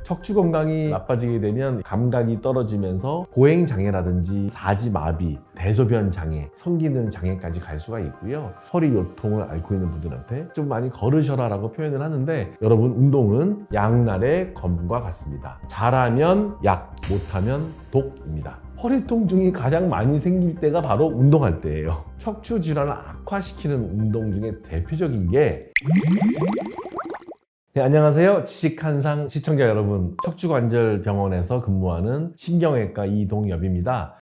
척추 건강이 나빠지게 되면 감각이 떨어지면서 보행장애라든지 사지마비, 대소변 장애, 성기능 장애까지 갈 수가 있고요. 허리 요통을 앓고 있는 분들한테 좀 많이 걸으셔라 라고 표현을 하는데, 여러분, 운동은 양날의 검과 같습니다. 잘하면 약, 못하면 독입니다. 허리 통증이 가장 많이 생길 때가 바로 운동할 때예요. 척추 질환을 악화시키는 운동 중에 대표적인 게 네, 안녕하세요. 지식한상 시청자 여러분, 척추관절병원에서 근무하는 신경외과 이동엽입니다.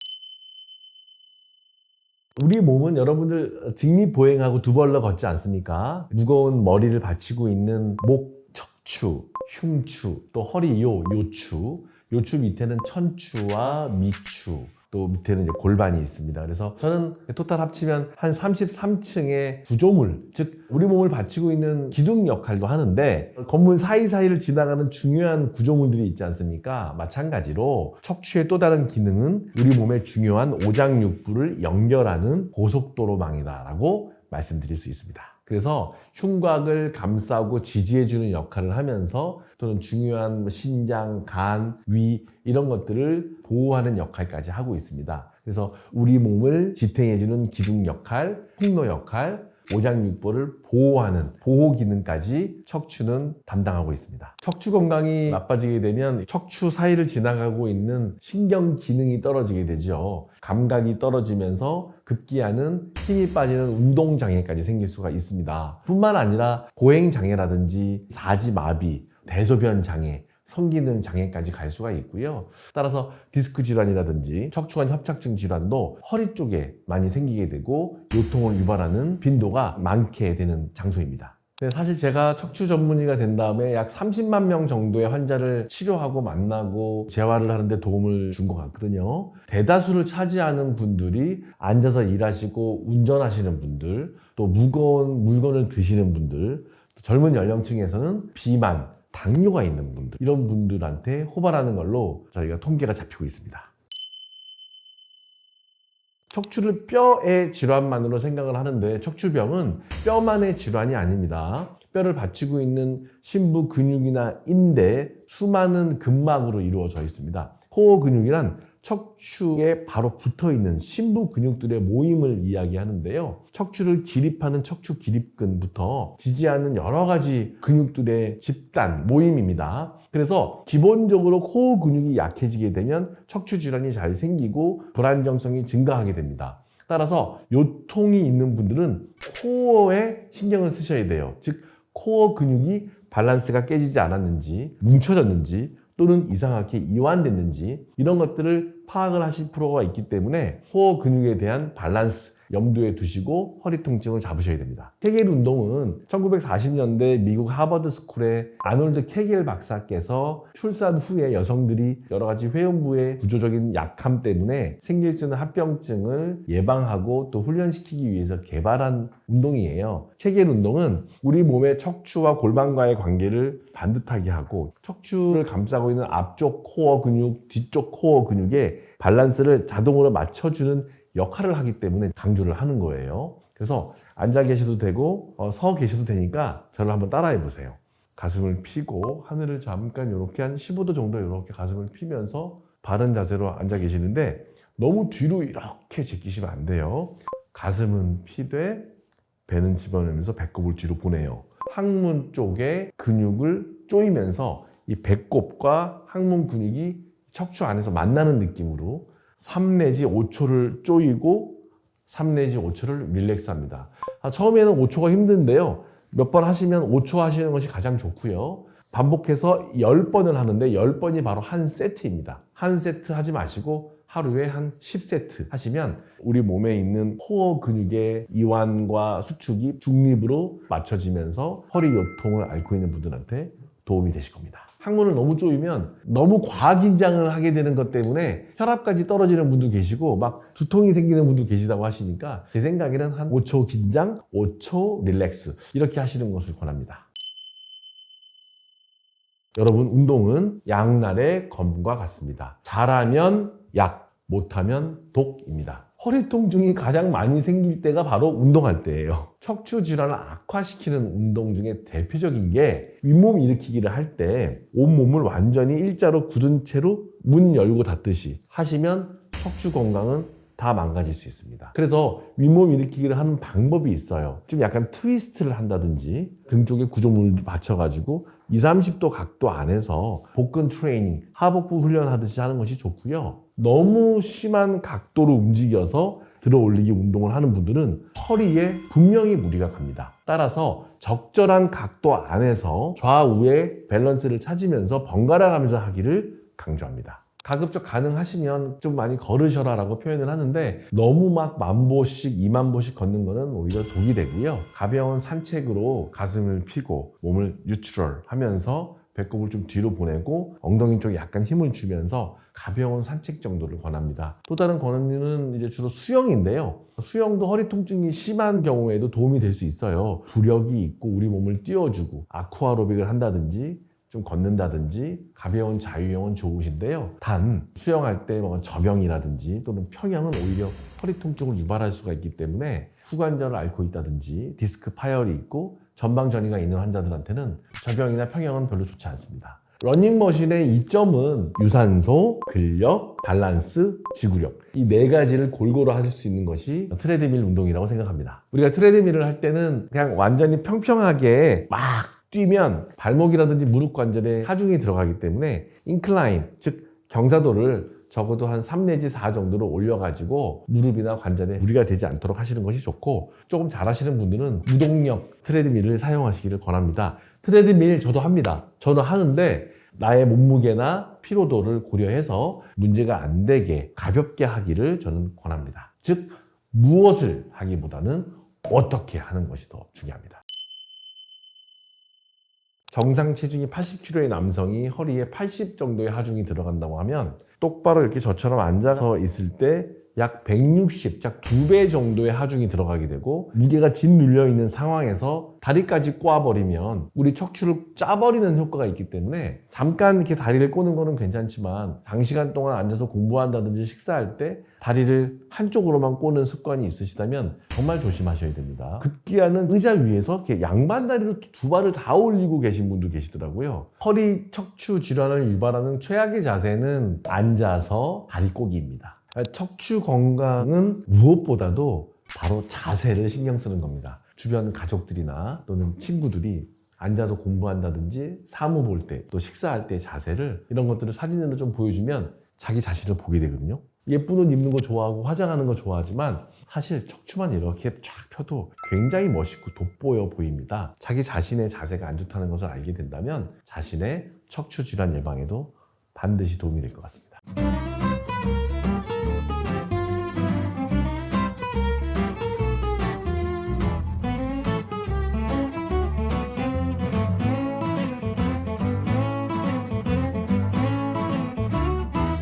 우리 몸은 여러분들 직립보행하고 두 벌러 걷지 않습니까? 무거운 머리를 받치고 있는 목, 척추, 흉추, 또 허리 요추, 요추 밑에는 천추와 미추, 또 밑에는 이제 골반이 있습니다. 그래서 저는 토탈 합치면 한 33층의 구조물, 즉 우리 몸을 받치고 있는 기둥 역할도 하는데, 건물 사이사이를 지나가는 중요한 구조물들이 있지 않습니까? 마찬가지로 척추의 또 다른 기능은 우리 몸의 중요한 오장육부를 연결하는 고속도로망이다라고 말씀드릴 수 있습니다. 그래서 흉곽을 감싸고 지지해주는 역할을 하면서 또는 중요한 신장, 간, 위 이런 것들을 보호하는 역할까지 하고 있습니다. 그래서 우리 몸을 지탱해주는 기둥 역할, 통로 역할, 오장육부를 보호하는 보호 기능까지 척추는 담당하고 있습니다. 척추 건강이 나빠지게 되면 척추 사이를 지나가고 있는 신경 기능이 떨어지게 되죠. 감각이 떨어지면서 급기야는 힘이 빠지는 운동 장애까지 생길 수가 있습니다. 뿐만 아니라 보행 장애라든지 사지마비, 대소변 장애, 성기능 장애까지 갈 수가 있고요. 따라서 디스크 질환이라든지 척추관 협착증 질환도 허리 쪽에 많이 생기게 되고 요통을 유발하는 빈도가 많게 되는 장소입니다. 사실 제가 척추 전문의가 된 다음에 약 30만 명 정도의 환자를 치료하고 만나고 재활을 하는데 도움을 준 것 같거든요. 대다수를 차지하는 분들이 앉아서 일하시고 운전하시는 분들, 또 무거운 물건을 드시는 분들, 젊은 연령층에서는 비만, 당뇨가 있는 분들, 이런 분들한테 호발하는 걸로 저희가 통계가 잡히고 있습니다. 척추를 뼈의 질환만으로 생각을 하는데, 척추병은 뼈만의 질환이 아닙니다. 뼈를 받치고 있는 심부 근육이나 인대, 수많은 근막으로 이루어져 있습니다. 코어 근육이란 척추에 바로 붙어있는 심부 근육들의 모임을 이야기하는데요. 척추를 기립하는 척추 기립근부터 지지하는 여러 가지 근육들의 집단, 모임입니다. 그래서 기본적으로 코어 근육이 약해지게 되면 척추 질환이 잘 생기고 불안정성이 증가하게 됩니다. 따라서 요통이 있는 분들은 코어에 신경을 쓰셔야 돼요. 즉, 코어 근육이 밸런스가 깨지지 않았는지, 뭉쳐졌는지, 또는 이상하게 이완됐는지 이런 것들을 파악을 하실 필요가 있기 때문에 코어 근육에 대한 밸런스 염두에 두시고 허리 통증을 잡으셔야 됩니다. 케겔 운동은 1940년대 미국 하버드 스쿨의 아놀드 케겔 박사께서 출산 후에 여성들이 여러 가지 회음부의 구조적인 약함 때문에 생길 수 있는 합병증을 예방하고 또 훈련시키기 위해서 개발한 운동이에요. 케겔 운동은 우리 몸의 척추와 골반과의 관계를 반듯하게 하고 척추를 감싸고 있는 앞쪽 코어 근육, 뒤쪽 코어 근육의 밸런스를 자동으로 맞춰주는 역할을 하기 때문에 강조를 하는 거예요. 그래서 앉아 계셔도 되고 서 계셔도 되니까 저를 한번 따라해 보세요. 가슴을 펴고 하늘을 잠깐 이렇게 한 15도 정도 이렇게 가슴을 피면서 바른 자세로 앉아 계시는데, 너무 뒤로 이렇게 제끼시면 안 돼요. 가슴은 피되 배는 집어넣으면서 배꼽을 뒤로 보내요. 항문 쪽에 근육을 조이면서 이 배꼽과 항문 근육이 척추 안에서 만나는 느낌으로 3 내지 5초를 조이고 3 내지 5초를 릴렉스 합니다. 처음에는 5초가 힘든데요. 몇 번 하시면 5초 하시는 것이 가장 좋고요. 반복해서 10번을 하는데 10번이 바로 한 세트입니다. 한 세트 하지 마시고 하루에 한 10세트 하시면 우리 몸에 있는 코어 근육의 이완과 수축이 중립으로 맞춰지면서 허리 요통을 앓고 있는 분들한테 도움이 되실 겁니다. 항문을 너무 조이면 너무 과긴장을 하게 되는 것 때문에 혈압까지 떨어지는 분도 계시고 막 두통이 생기는 분도 계시다고 하시니까, 제 생각에는 한 5초 긴장, 5초 릴렉스 이렇게 하시는 것을 권합니다. 여러분, 운동은 양날의 검과 같습니다. 잘하면 약, 못하면 독입니다. 허리 통증이 가장 많이 생길 때가 바로 운동할 때예요. 척추 질환을 악화시키는 운동 중에 대표적인 게 윗몸 일으키기를 할 때 온몸을 완전히 일자로 굳은 채로 문 열고 닫듯이 하시면 척추 건강은 다 망가질 수 있습니다. 그래서 윗몸 일으키기를 하는 방법이 있어요. 좀 약간 트위스트를 한다든지 등 쪽에 구조물을 받쳐가지고 20-30도 각도 안에서 복근 트레이닝, 하복부 훈련하듯이 하는 것이 좋고요. 너무 심한 각도로 움직여서 들어 올리기 운동을 하는 분들은 허리에 분명히 무리가 갑니다. 따라서 적절한 각도 안에서 좌우의 밸런스를 찾으면서 번갈아 가면서 하기를 강조합니다. 가급적 가능하시면 좀 많이 걸으셔라 라고 표현을 하는데 너무 막 10,000보씩 20,000보씩 걷는 거는 오히려 독이 되고요. 가벼운 산책으로 가슴을 펴고 몸을 뉴트럴 하면서 배꼽을 좀 뒤로 보내고 엉덩이 쪽에 약간 힘을 주면서 가벼운 산책 정도를 권합니다. 또 다른 권유는 이제 주로 수영인데요. 수영도 허리 통증이 심한 경우에도 도움이 될 수 있어요. 부력이 있고 우리 몸을 띄워주고 아쿠아로빅을 한다든지 좀 걷는다든지 가벼운 자유형은 좋으신데요. 단 수영할 때 뭐 저병이라든지 또는 평형은 오히려 허리 통증을 유발할 수가 있기 때문에 후관절을 앓고 있다든지 디스크 파열이 있고 전방 전이가 있는 환자들한테는 저병이나 평형은 별로 좋지 않습니다. 러닝머신의 이점은 유산소, 근력, 밸런스, 지구력 이 네 가지를 골고루 하실 수 있는 것이 트레드밀 운동이라고 생각합니다. 우리가 트레드밀을 할 때는 그냥 완전히 평평하게 막 뛰면 발목이라든지 무릎 관절에 하중이 들어가기 때문에 인클라인, 즉 경사도를 적어도 한 3 내지 4 정도로 올려가지고 무릎이나 관절에 무리가 되지 않도록 하시는 것이 좋고 조금 잘하시는 분들은 무동력 트레드밀을 사용하시기를 권합니다. 트레드밀 저도 합니다. 저는 하는데 나의 몸무게나 피로도를 고려해서 문제가 안 되게 가볍게 하기를 저는 권합니다. 즉 무엇을 하기보다는 어떻게 하는 것이 더 중요합니다. 정상 체중이 80kg의 남성이 허리에 80 정도의 하중이 들어간다고 하면 똑바로 이렇게 저처럼 앉아서 있을 때 약 160, 약 2배 정도의 하중이 들어가게 되고 무게가 짓눌려 있는 상황에서 다리까지 꼬아버리면 우리 척추를 짜버리는 효과가 있기 때문에 잠깐 이렇게 다리를 꼬는 거는 괜찮지만 장시간 동안 앉아서 공부한다든지 식사할 때 다리를 한쪽으로만 꼬는 습관이 있으시다면 정말 조심하셔야 됩니다. 급기야는 의자 위에서 이렇게 양반다리로 두 발을 다 올리고 계신 분도 계시더라고요. 허리 척추 질환을 유발하는 최악의 자세는 앉아서 다리 꼬기입니다. 척추 건강은 무엇보다도 바로 자세를 신경 쓰는 겁니다. 주변 가족들이나 또는 친구들이 앉아서 공부한다든지 사무 볼 때 또 식사할 때의 자세를 이런 것들을 사진으로 좀 보여주면 자기 자신을 보게 되거든요. 예쁜 옷 입는 거 좋아하고 화장하는 거 좋아하지만 사실 척추만 이렇게 쫙 펴도 굉장히 멋있고 돋보여 보입니다. 자기 자신의 자세가 안 좋다는 것을 알게 된다면 자신의 척추 질환 예방에도 반드시 도움이 될 것 같습니다.